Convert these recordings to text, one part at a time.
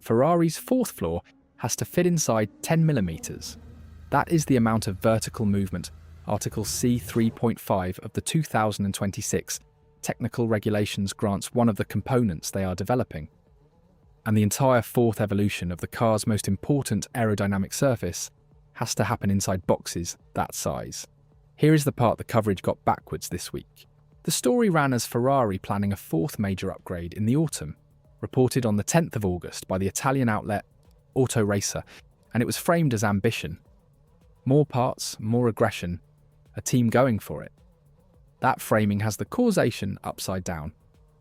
Ferrari's fourth floor has to fit inside 10mm. That is the amount of vertical movement Article C 3.5 of the 2026 Technical Regulations grants one of the components they are developing. And the entire fourth evolution of the car's most important aerodynamic surface has to happen inside boxes that size. Here is the part the coverage got backwards this week. The story ran as Ferrari planning a fourth major upgrade in the autumn, reported on the 10th of August by the Italian outlet Auto Racer, and it was framed as ambition. More parts, more aggression, a team going for it. That framing has the causation upside down.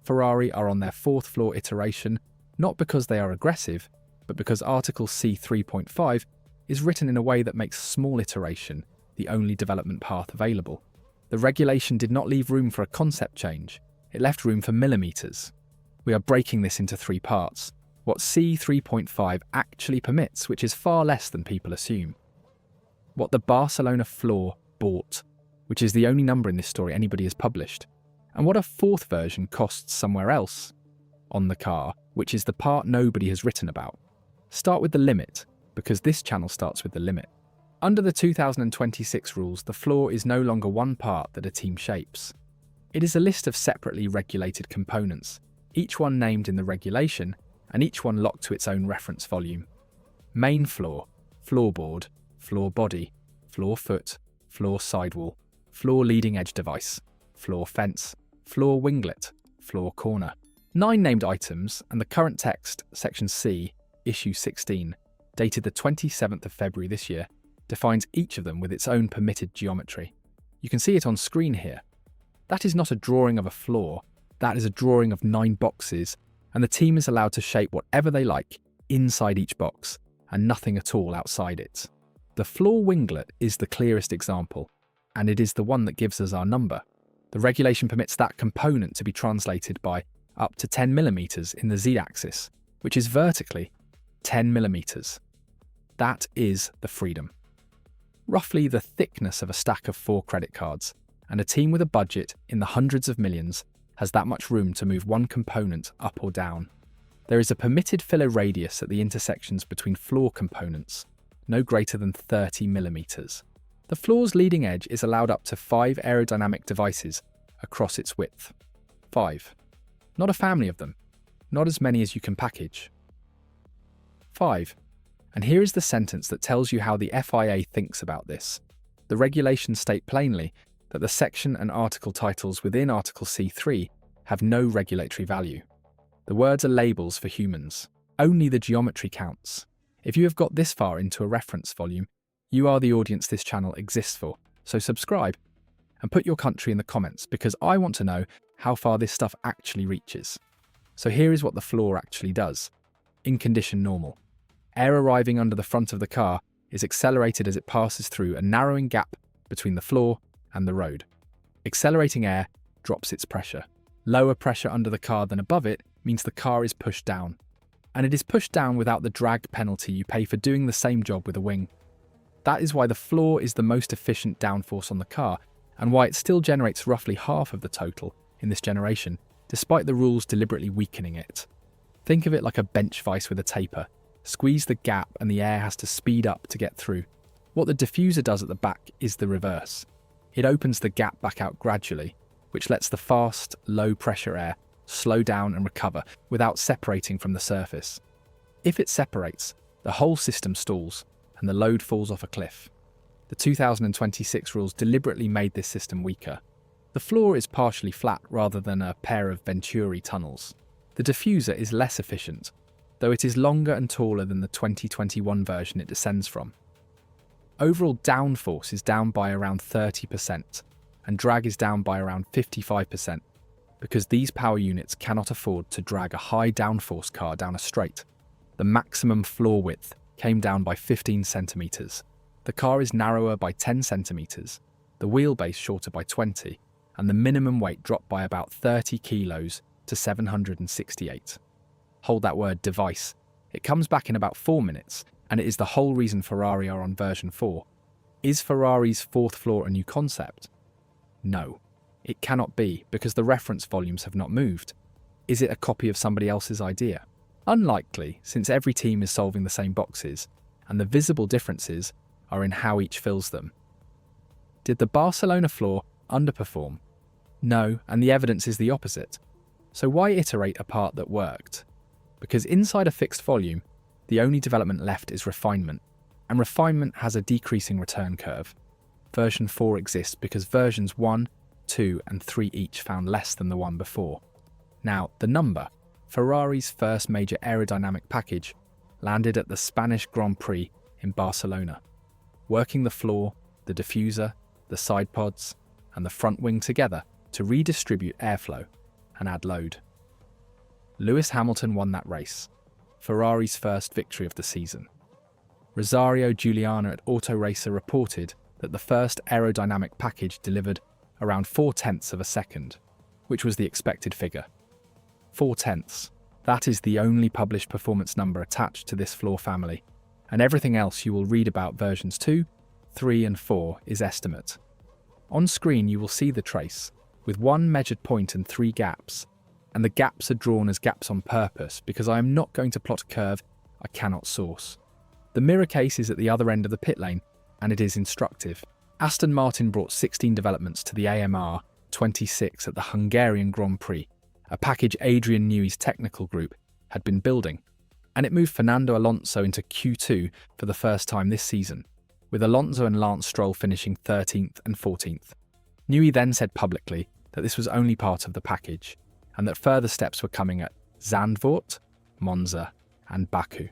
Ferrari are on their fourth floor iteration, not because they are aggressive, but because Article C 3.5 is written in a way that makes small iteration the only development path available. The regulation did not leave room for a concept change, it left room for millimeters. We are breaking this into three parts. What C 3.5 actually permits, which is far less than people assume. What the Barcelona floor bought, which is the only number in this story anybody has published. And what a fourth version costs somewhere else on the car, which is the part nobody has written about. Start with the limit, because this channel starts with the limit. Under the 2026 rules, the floor is no longer one part that a team shapes. It is a list of separately regulated components, each one named in the regulation, and each one locked to its own reference volume. Main floor, floorboard, floor body, floor foot, floor sidewall, floor leading edge device, floor fence, floor winglet, floor corner. 9 named items, and the current text, Section C, Issue 16, dated the 27th of February this year, defines each of them with its own permitted geometry. You can see it on screen here. That is not a drawing of a floor, that is a drawing of 9 boxes, and the team is allowed to shape whatever they like inside each box, and nothing at all outside it. The floor winglet is the clearest example, and it is the one that gives us our number. The regulation permits that component to be translated by up to 10mm in the z-axis, which is vertically 10mm. That is the freedom. Roughly the thickness of a stack of 4 credit cards, and a team with a budget in the hundreds of millions has that much room to move one component up or down. There is a permitted fillet radius at the intersections between floor components, no greater than 30mm. The floor's leading edge is allowed up to 5 aerodynamic devices across its width. 5. Not a family of them. Not as many as you can package. 5. And here is the sentence that tells you how the FIA thinks about this. The regulations state plainly that the section and article titles within Article C3 have no regulatory value. The words are labels for humans. Only the geometry counts. If you have got this far into a reference volume, you are the audience this channel exists for, so subscribe and put your country in the comments because I want to know how far this stuff actually reaches. So here is what the floor actually does. In condition normal, air arriving under the front of the car is accelerated as it passes through a narrowing gap between the floor and the road. Accelerating air drops its pressure. Lower pressure under the car than above it means the car is pushed down. And it is pushed down without the drag penalty you pay for doing the same job with a wing. That is why the floor is the most efficient downforce on the car, and why it still generates roughly half of the total in this generation, despite the rules deliberately weakening it. Think of it like a bench vise with a taper. Squeeze the gap and the air has to speed up to get through. What the diffuser does at the back is the reverse. It opens the gap back out gradually, which lets the fast, low-pressure air slow down and recover without separating from the surface. If it separates, the whole system stalls and the load falls off a cliff. The 2026 rules deliberately made this system weaker. The floor is partially flat rather than a pair of Venturi tunnels. The diffuser is less efficient, though it is longer and taller than the 2021 version it descends from. Overall downforce is down by around 30%, and drag is down by around 55%, because these power units cannot afford to drag a high downforce car down a straight. The maximum floor width came down by 15 centimeters. The car is narrower by 10 centimeters, the wheelbase shorter by 20, and the minimum weight dropped by about 30 kilos to 768. Hold that word device. It comes back in about 4 minutes, and it is the whole reason Ferrari are on version 4. Is Ferrari's fourth floor a new concept? No. It cannot be, because the reference volumes have not moved. Is it a copy of somebody else's idea? Unlikely, since every team is solving the same boxes, and the visible differences are in how each fills them. Did the Barcelona floor underperform? No, and the evidence is the opposite. So why iterate a part that worked? Because inside a fixed volume, the only development left is refinement, and refinement has a decreasing return curve. Version 4 exists because versions 1, 2, and 3 each found less than the one before. Now, the number, Ferrari's first major aerodynamic package, landed at the Spanish Grand Prix in Barcelona, working the floor, the diffuser, the side pods, and the front wing together to redistribute airflow and add load. Lewis Hamilton won that race, Ferrari's first victory of the season. Rosario Juliana at Auto Racer reported that the first aerodynamic package delivered around 0.4 of a second, which was the expected figure. 0.4. That is the only published performance number attached to this floor family, and everything else you will read about versions 2, 3 and 4 is estimate. On screen you will see the trace, with one measured point and 3 gaps, and the gaps are drawn as gaps on purpose because I am not going to plot a curve I cannot source. The mirror case is at the other end of the pit lane, and it is instructive. Aston Martin brought 16 developments to the AMR 26 at the Hungarian Grand Prix, a package Adrian Newey's technical group had been building, and it moved Fernando Alonso into Q2 for the first time this season, with Alonso and Lance Stroll finishing 13th and 14th. Newey then said publicly that this was only part of the package, and that further steps were coming at Zandvoort, Monza, and Baku.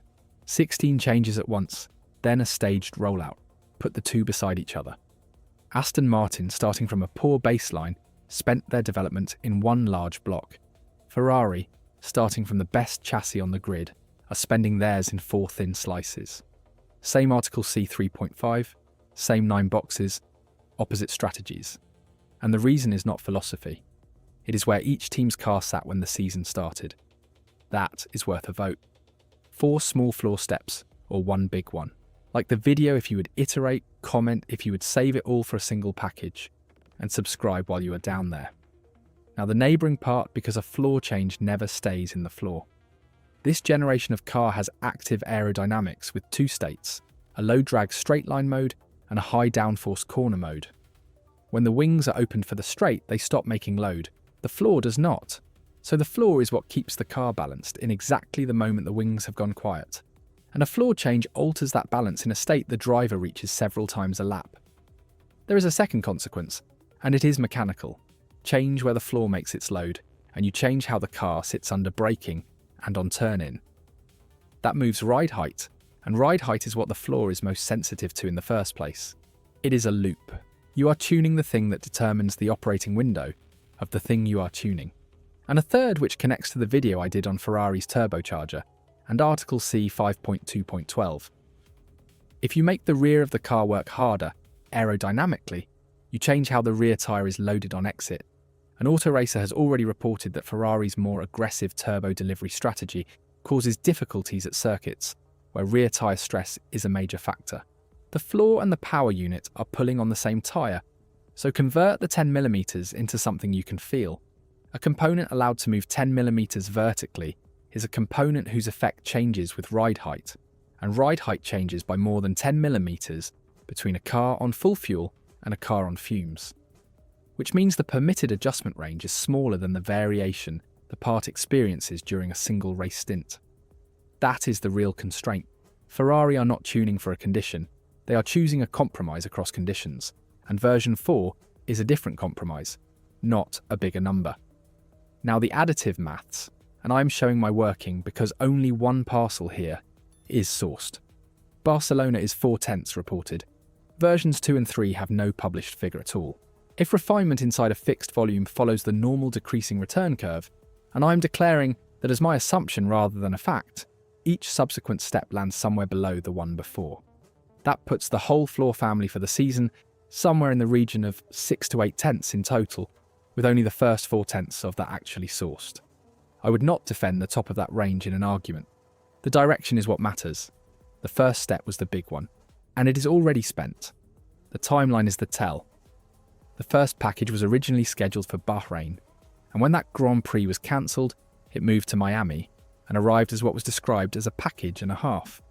16 changes at once, then a staged rollout, put the two beside each other. Aston Martin, starting from a poor baseline, spent their development in one large block. Ferrari, starting from the best chassis on the grid, are spending theirs in 4 thin slices. Same Article C 3.5, same 9 boxes, opposite strategies. And the reason is not philosophy. It is where each team's car sat when the season started. That is worth a vote. 4 small floor steps, or 1 big one. Like the video if you would iterate, comment if you would save it all for a single package, and subscribe while you are down there. Now the neighbouring part, because a floor change never stays in the floor. This generation of car has active aerodynamics with 2 states, a low drag straight line mode and a high downforce corner mode. When the wings are opened for the straight, they stop making load. The floor does not. So the floor is what keeps the car balanced in exactly the moment the wings have gone quiet. And a floor change alters that balance in a state the driver reaches several times a lap. There is a second consequence, and it is mechanical. Change where the floor makes its load, and you change how the car sits under braking and on turn-in. That moves ride height, and ride height is what the floor is most sensitive to in the first place. It is a loop. You are tuning the thing that determines the operating window of the thing you are tuning. And a third which connects to the video I did on Ferrari's turbocharger and Article C 5.2.12. If you make the rear of the car work harder, aerodynamically, you change how the rear tyre is loaded on exit. An Auto Racer has already reported that Ferrari's more aggressive turbo delivery strategy causes difficulties at circuits where rear tyre stress is a major factor. The floor and the power unit are pulling on the same tyre, so convert the 10mm into something you can feel. A component allowed to move 10mm vertically is a component whose effect changes with ride height, and ride height changes by more than 10mm between a car on full fuel and a car on fumes, which means the permitted adjustment range is smaller than the variation the part experiences during a single race stint. That is the real constraint. Ferrari are not tuning for a condition, they are choosing a compromise across conditions, and version 4 is a different compromise, not a bigger number. Now the additive maths, and I'm showing my working because only one parcel here is sourced. Barcelona is 0.4 reported. Versions 2 and 3 have no published figure at all. If refinement inside a fixed volume follows the normal decreasing return curve, and I'm declaring that as my assumption rather than a fact, each subsequent step lands somewhere below the one before. That puts the whole floor family for the season somewhere in the region of 6 to 0.8 in total, with only the first 0.4 of that actually sourced. I would not defend the top of that range in an argument. The direction is what matters. The first step was the big one, and it is already spent. The timeline is the tell. The first package was originally scheduled for Bahrain, and when that Grand Prix was cancelled, it moved to Miami, and arrived as what was described as a package and a half.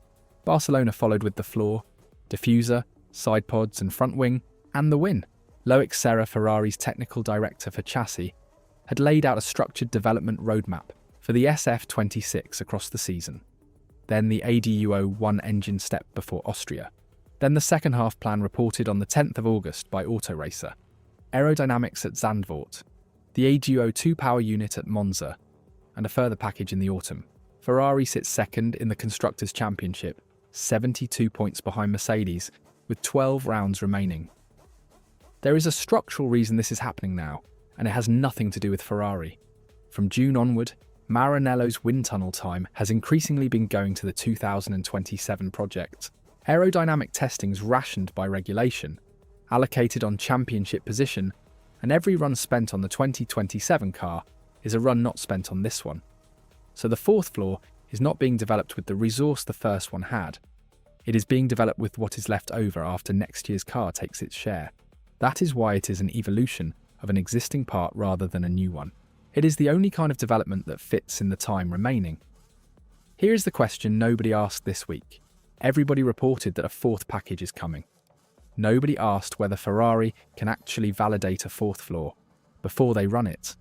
Barcelona followed with the floor, diffuser, side pods and front wing, and the win. Loic Serra, Ferrari's technical director for chassis, had laid out a structured development roadmap for the SF26 across the season. Then the ADUO one engine step before Austria. Then the second half plan reported on the 10th of August by Autoracer. Aerodynamics at Zandvoort, the ADUO 2 power unit at Monza, and a further package in the autumn. Ferrari sits second in the Constructors' Championship, 72 points behind Mercedes, with 12 rounds remaining. There is a structural reason this is happening now, and it has nothing to do with Ferrari. From June onward, Maranello's wind tunnel time has increasingly been going to the 2027 project. Aerodynamic testing's rationed by regulation, allocated on championship position, and every run spent on the 2027 car is a run not spent on this one. So the fourth floor is not being developed with the resource the first one had. It is being developed with what is left over after next year's car takes its share. That is why it is an evolution of an existing part rather than a new one. It is the only kind of development that fits in the time remaining. Here is the question nobody asked this week. Everybody reported that a fourth package is coming. Nobody asked whether Ferrari can actually validate a fourth floor before they run it.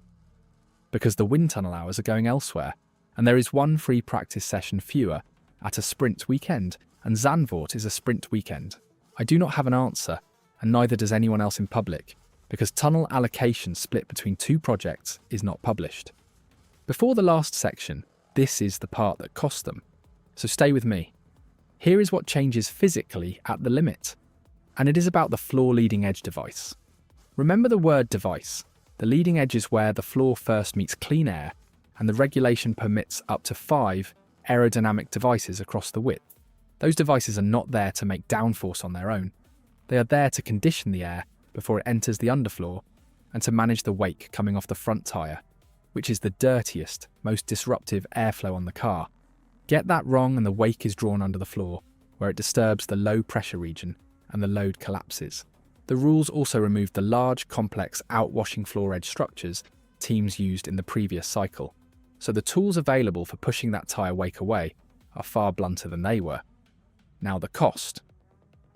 Because the wind tunnel hours are going elsewhere, and there is one free practice session fewer at a sprint weekend, and Zandvoort is a sprint weekend. I do not have an answer, and neither does anyone else in public, because tunnel allocation split between two projects is not published. Before the last section, this is the part that cost them. So stay with me. Here is what changes physically at the limit, and it is about the floor leading edge device. Remember the word device. The leading edge is where the floor first meets clean air, and the regulation permits up to 5 aerodynamic devices across the width. Those devices are not there to make downforce on their own. They are there to condition the air before it enters the underfloor and to manage the wake coming off the front tyre, which is the dirtiest, most disruptive airflow on the car. Get that wrong and the wake is drawn under the floor, where it disturbs the low pressure region and the load collapses. The rules also removed the large, complex, outwashing floor edge structures teams used in the previous cycle, so the tools available for pushing that tyre wake away are far blunter than they were. Now the cost.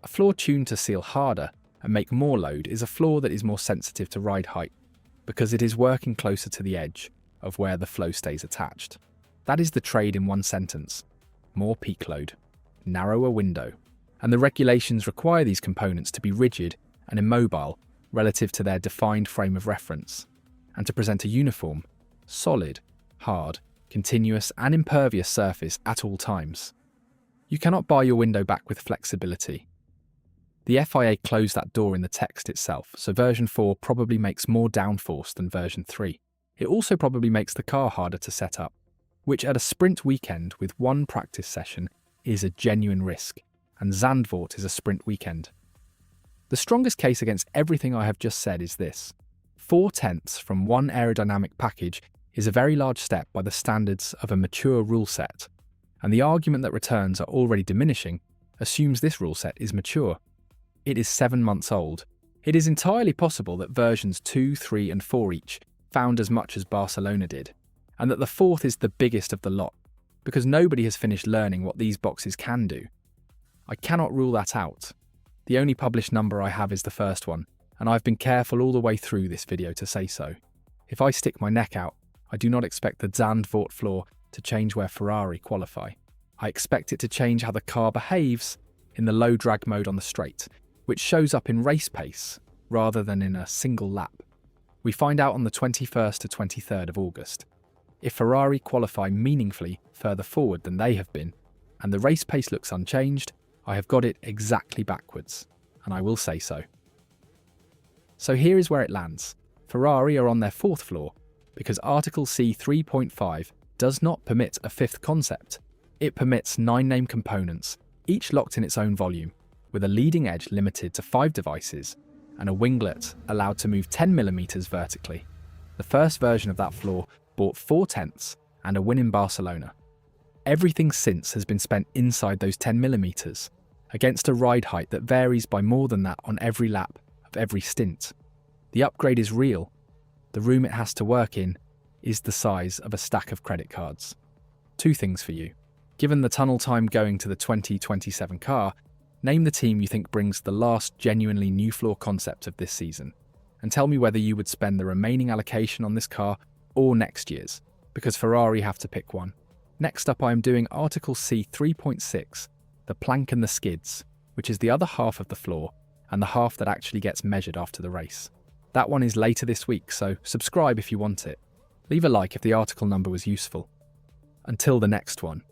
A floor tuned to seal harder and make more load is a floor that is more sensitive to ride height, because it is working closer to the edge of where the flow stays attached. That is the trade in one sentence. More peak load, narrower window, and the regulations require these components to be rigid and immobile relative to their defined frame of reference, and to present a uniform, solid, hard, continuous and impervious surface at all times. You cannot buy your window back with flexibility. The FIA closed that door in the text itself, so version 4 probably makes more downforce than version 3. It also probably makes the car harder to set up, which at a sprint weekend with one practice session is a genuine risk, and Zandvoort is a sprint weekend. The strongest case against everything I have just said is this. 4/10 from one aerodynamic package is a very large step by the standards of a mature rule set, and the argument that returns are already diminishing assumes this rule set is mature. It is 7 months old. It is entirely possible that versions 2, 3 and 4 each found as much as Barcelona did, and that the fourth is the biggest of the lot, because nobody has finished learning what these boxes can do. I cannot rule that out. The only published number I have is the first one, and I've been careful all the way through this video to say so. If I stick my neck out, I do not expect the Zandvoort floor to change where Ferrari qualify. I expect it to change how the car behaves in the low drag mode on the straight, which shows up in race pace rather than in a single lap. We find out on the 21st to 23rd of August. If Ferrari qualify meaningfully further forward than they have been, and the race pace looks unchanged, I have got it exactly backwards, and I will say so. So here is where it lands. Ferrari are on their fourth floor, because Article C 3.5 does not permit a fifth concept. It permits 9 named components, each locked in its own volume, with a leading edge limited to 5 devices, and a winglet allowed to move 10mm vertically. The first version of that floor bought 4/10 and a win in Barcelona. Everything since has been spent inside those 10mm, against a ride height that varies by more than that on every lap of every stint. The upgrade is real. The room it has to work in is the size of a stack of credit cards. Two things for you. Given the tunnel time going to the 2027 car, name the team you think brings the last genuinely new floor concept of this season, and tell me whether you would spend the remaining allocation on this car or next year's, because Ferrari have to pick one. Next up, I am doing Article C 3.6, the plank and the skids, which is the other half of the floor and the half that actually gets measured after the race. That one is later this week, so subscribe if you want it. Leave a like if the article number was useful. Until the next one.